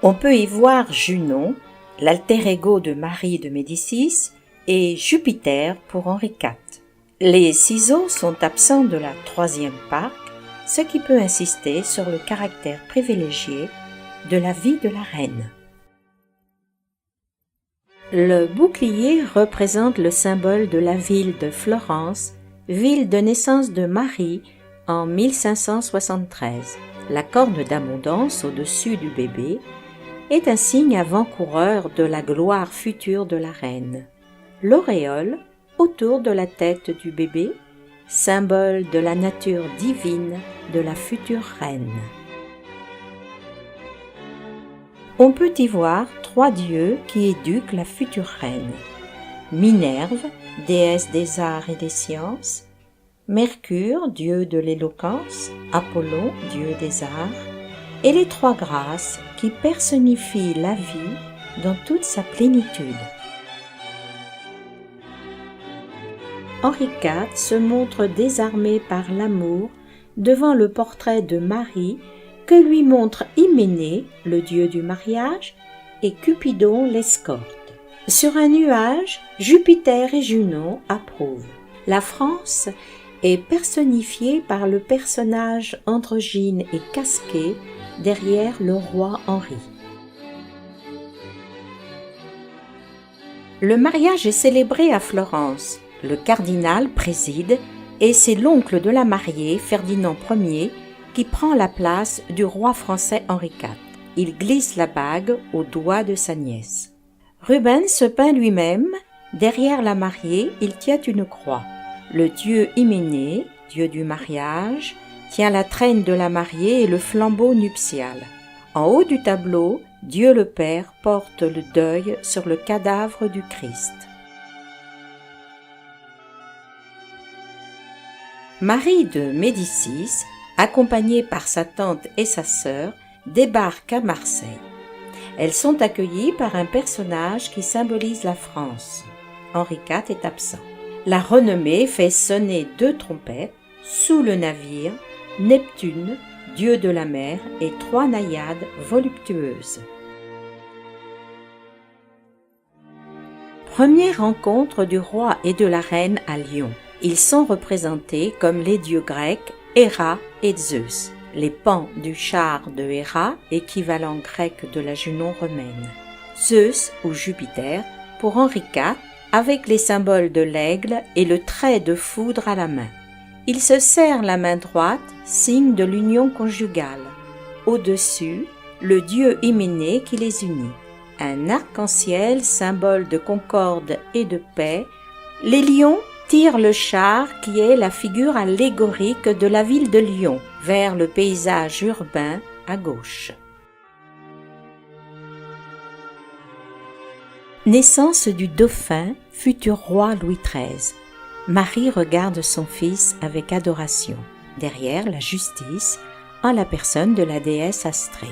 On peut y voir Junon, l'alter ego de Marie de Médicis, et Jupiter pour Henri IV. Les ciseaux sont absents de la troisième parc, ce qui peut insister sur le caractère privilégié de la vie de la reine. Le bouclier représente le symbole de la ville de Florence, ville de naissance de Marie en 1573. La corne d'abondance au-dessus du bébé est un signe avant-coureur de la gloire future de la reine. L'auréole autour de la tête du bébé, symbole de la nature divine de la future reine. On peut y voir 3 dieux qui éduquent la future reine. Minerve, déesse des arts et des sciences, Mercure, dieu de l'éloquence, Apollon, dieu des arts, et les 3 grâces qui personnifient la vie dans toute sa plénitude. Henri IV se montre désarmé par l'amour devant le portrait de Marie que lui montre Hyménée, le dieu du mariage, et Cupidon l'escorte. Sur un nuage, Jupiter et Junon approuvent. La France est personnifiée par le personnage androgyne et casqué derrière le roi Henri. Le mariage est célébré à Florence. Le cardinal préside et c'est l'oncle de la mariée, Ferdinand Ier, qui prend la place du roi français Henri IV. Il glisse la bague au doigt de sa nièce. Rubens se peint lui-même. Derrière la mariée, il tient une croix. Le dieu Hyménée, dieu du mariage, tient la traîne de la mariée et le flambeau nuptial. En haut du tableau, Dieu le Père porte le deuil sur le cadavre du Christ. Marie de Médicis, accompagnée par sa tante et sa sœur, débarque à Marseille. Elles sont accueillies par un personnage qui symbolise la France. Henri IV est absent. La renommée fait sonner 2 trompettes. Sous le navire, Neptune, dieu de la mer, et 3 naïades voluptueuses. Première rencontre du roi et de la reine à Lyon. Ils sont représentés comme les dieux grecs Héra et Zeus, les pans du char de Héra, équivalent grec de la Junon romaine. Zeus ou Jupiter pour Henri IV, avec les symboles de l'aigle et le trait de foudre à la main. Il se serre la main droite, signe de l'union conjugale. Au-dessus, le dieu Hyménée qui les unit. Un arc-en-ciel, symbole de concorde et de paix. Les lions tirent le char qui est la figure allégorique de la ville de Lyon, vers le paysage urbain à gauche. Naissance du dauphin, futur roi Louis XIII. Marie regarde son fils avec adoration. Derrière, la justice, en la personne de la déesse Astrée.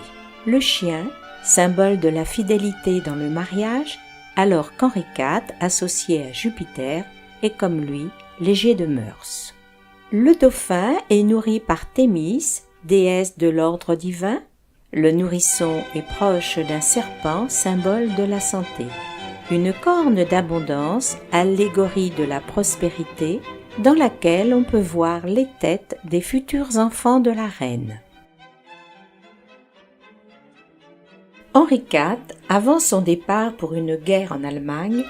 Le chien, symbole de la fidélité dans le mariage, alors qu'Henri IV, associé à Jupiter, est comme lui, léger de mœurs. Le dauphin est nourri par Thémis, déesse de l'ordre divin. Le nourrisson est proche d'un serpent, symbole de la santé. Une corne d'abondance, allégorie de la prospérité, dans laquelle on peut voir les têtes des futurs enfants de la reine. Henri IV, avant son départ pour une guerre en Allemagne,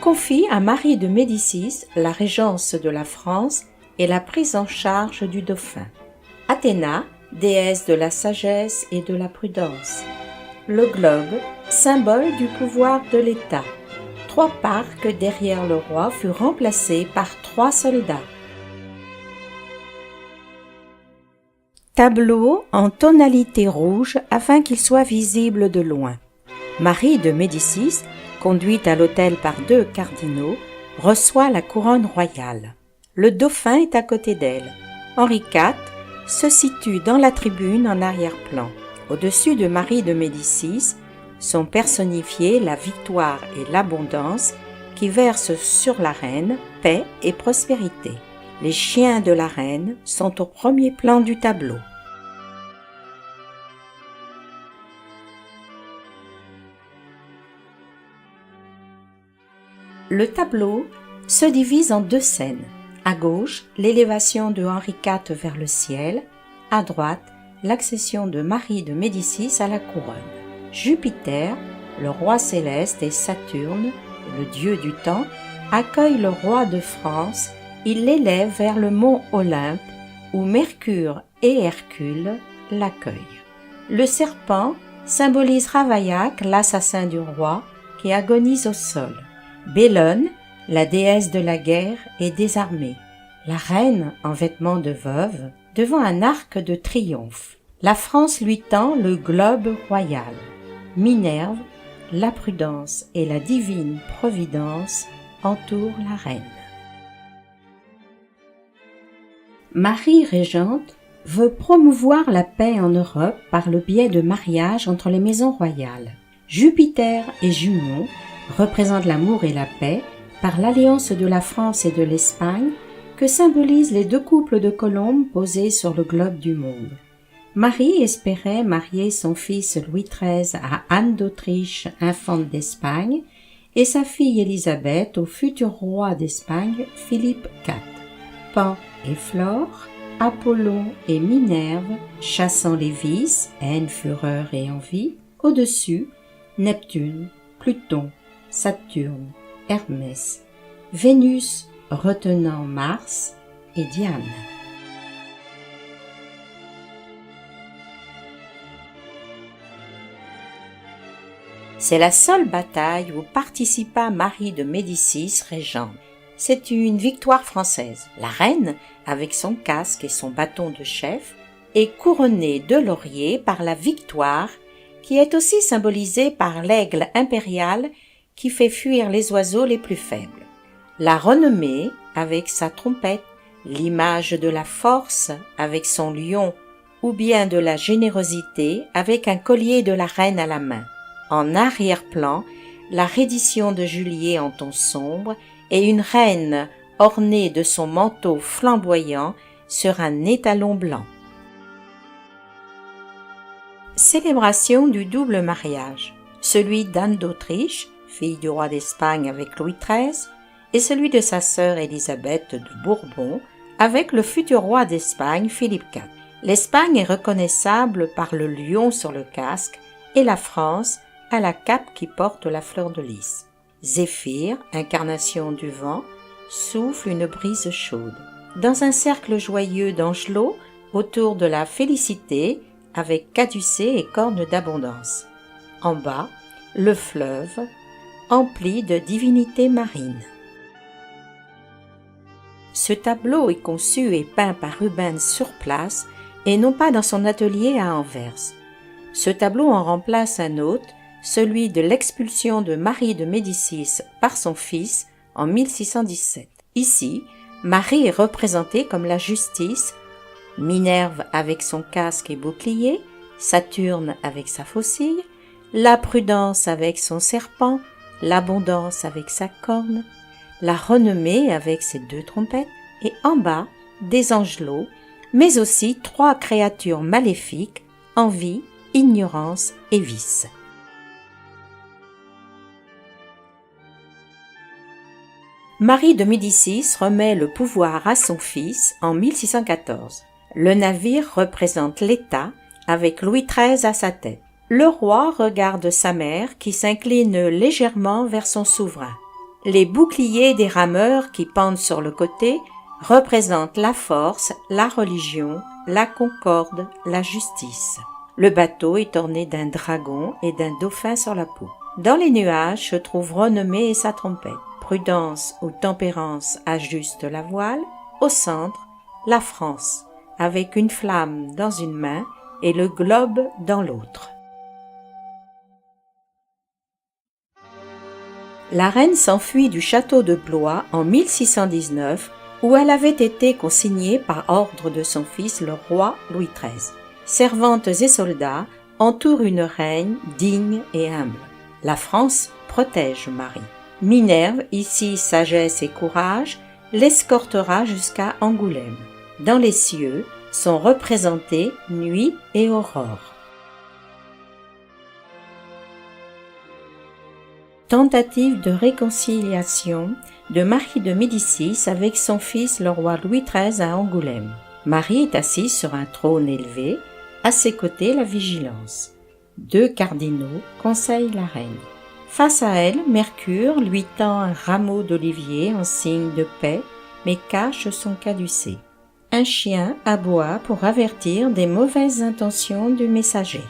confie à Marie de Médicis la régence de la France et la prise en charge du dauphin. Athéna, déesse de la sagesse et de la prudence. Le globe, symbole du pouvoir de l'État. 3 parcs derrière le roi furent remplacés par 3 soldats. Tableau en tonalité rouge afin qu'il soit visible de loin. Marie de Médicis, conduite à l'autel par 2 cardinaux, reçoit la couronne royale. Le dauphin est à côté d'elle. Henri IV se situe dans la tribune en arrière-plan. Au-dessus de Marie de Médicis sont personnifiées la victoire et l'abondance qui versent sur la reine paix et prospérité. Les chiens de la reine sont au premier plan du tableau. Le tableau se divise en deux scènes. À gauche, l'élévation de Henri IV vers le ciel. À droite, l'accession de Marie de Médicis à la couronne. Jupiter, le roi céleste, et Saturne, le dieu du temps, accueillent le roi de France. Il l'élève vers le mont Olympe, où Mercure et Hercule l'accueillent. Le serpent symbolise Ravaillac, l'assassin du roi, qui agonise au sol. Bellone, la déesse de la guerre, est désarmée. La reine, en vêtements de veuve, devant un arc de triomphe. La France lui tend le globe royal. Minerve, la prudence et la divine providence entourent la reine. Marie régente veut promouvoir la paix en Europe par le biais de mariages entre les maisons royales. Jupiter et Junon représentent l'amour et la paix par l'alliance de la France et de l'Espagne que symbolisent les deux couples de colombes posés sur le globe du monde. Marie espérait marier son fils Louis XIII à Anne d'Autriche, infante d'Espagne, et sa fille Élisabeth au futur roi d'Espagne, Philippe IV. Pan et Flore, Apollon et Minerve, chassant les vices, haine, fureur et envie, au-dessus, Neptune, Pluton, Saturne, Hermès, Vénus retenant Mars et Diane. C'est la seule bataille où participa Marie de Médicis, régente. C'est une victoire française. La reine, avec son casque et son bâton de chef, est couronnée de laurier par la victoire, qui est aussi symbolisée par l'aigle impérial qui fait fuir les oiseaux les plus faibles. La renommée, avec sa trompette, l'image de la force, avec son lion, ou bien de la générosité, avec un collier de la reine à la main. En arrière-plan, la reddition de Juillet en ton sombre et une reine ornée de son manteau flamboyant sur un étalon blanc. Célébration du double mariage, celui d'Anne d'Autriche, fille du roi d'Espagne avec Louis XIII, et celui de sa sœur Élisabeth de Bourbon avec le futur roi d'Espagne Philippe IV. L'Espagne est reconnaissable par le lion sur le casque et la France à la cape qui porte la fleur de lys. Zéphyr, incarnation du vent, souffle une brise chaude. Dans un cercle joyeux d'angelots, autour de la félicité, avec caducées et cornes d'abondance. En bas, le fleuve, empli de divinités marines. Ce tableau est conçu et peint par Rubens sur place et non pas dans son atelier à Anvers. Ce tableau en remplace un autre, celui de l'expulsion de Marie de Médicis par son fils en 1617. Ici, Marie est représentée comme la justice, Minerve avec son casque et bouclier, Saturne avec sa faucille, la prudence avec son serpent, l'abondance avec sa corne, la renommée avec ses deux trompettes, et en bas, des angelots, mais aussi trois créatures maléfiques, envie, ignorance et vice. Marie de Médicis remet le pouvoir à son fils en 1614. Le navire représente l'État avec Louis XIII à sa tête. Le roi regarde sa mère qui s'incline légèrement vers son souverain. Les boucliers des rameurs qui pendent sur le côté représentent la force, la religion, la concorde, la justice. Le bateau est orné d'un dragon et d'un dauphin sur la poupe. Dans les nuages se trouvent Renommée et sa trompette. Prudence ou tempérance ajuste la voile. Au centre, la France, avec une flamme dans une main et le globe dans l'autre. La reine s'enfuit du château de Blois en 1619, où elle avait été consignée par ordre de son fils le roi Louis XIII. Servantes et soldats entourent une reine digne et humble. La France protège Marie. Minerve, ici sagesse et courage, l'escortera jusqu'à Angoulême. Dans les cieux sont représentés nuit et aurore. Tentative de réconciliation de Marie de Médicis avec son fils le roi Louis XIII à Angoulême. Marie est assise sur un trône élevé, à ses côtés la vigilance. 2 cardinaux conseillent la reine. Face à elle, Mercure lui tend un rameau d'olivier en signe de paix, mais cache son caducée. Un chien aboie pour avertir des mauvaises intentions du messager.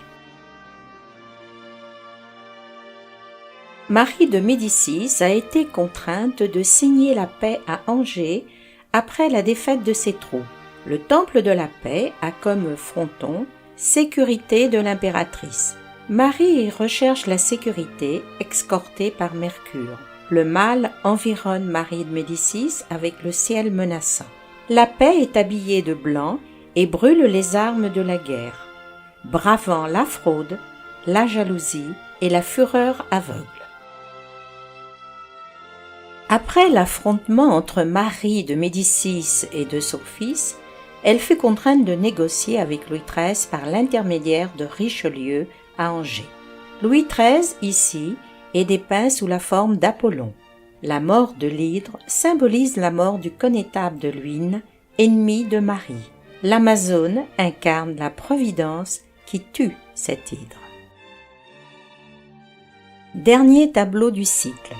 Marie de Médicis a été contrainte de signer la paix à Angers après la défaite de ses troupes. Le temple de la paix a comme fronton « Sécurité de l'impératrice ». Marie y recherche la sécurité, escortée par Mercure. Le mal environne Marie de Médicis avec le ciel menaçant. La paix est habillée de blanc et brûle les armes de la guerre, bravant la fraude, la jalousie et la fureur aveugle. Après l'affrontement entre Marie de Médicis et de son fils, elle fut contrainte de négocier avec Louis XIII par l'intermédiaire de Richelieu à Angers. Louis XIII, ici, est dépeint sous la forme d'Apollon. La mort de l'hydre symbolise la mort du connétable de Luynes, ennemi de Marie. L'Amazone incarne la providence qui tue cet hydre. Dernier tableau du cycle.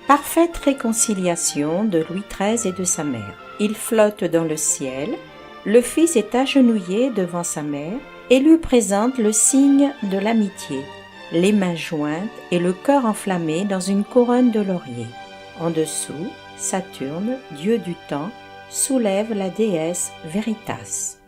Parfaite réconciliation de Louis XIII et de sa mère. Il flotte dans le ciel, le fils est agenouillé devant sa mère et lui présente le signe de l'amitié, les mains jointes et le cœur enflammé dans une couronne de laurier. En dessous, Saturne, dieu du temps, soulève la déesse Veritas.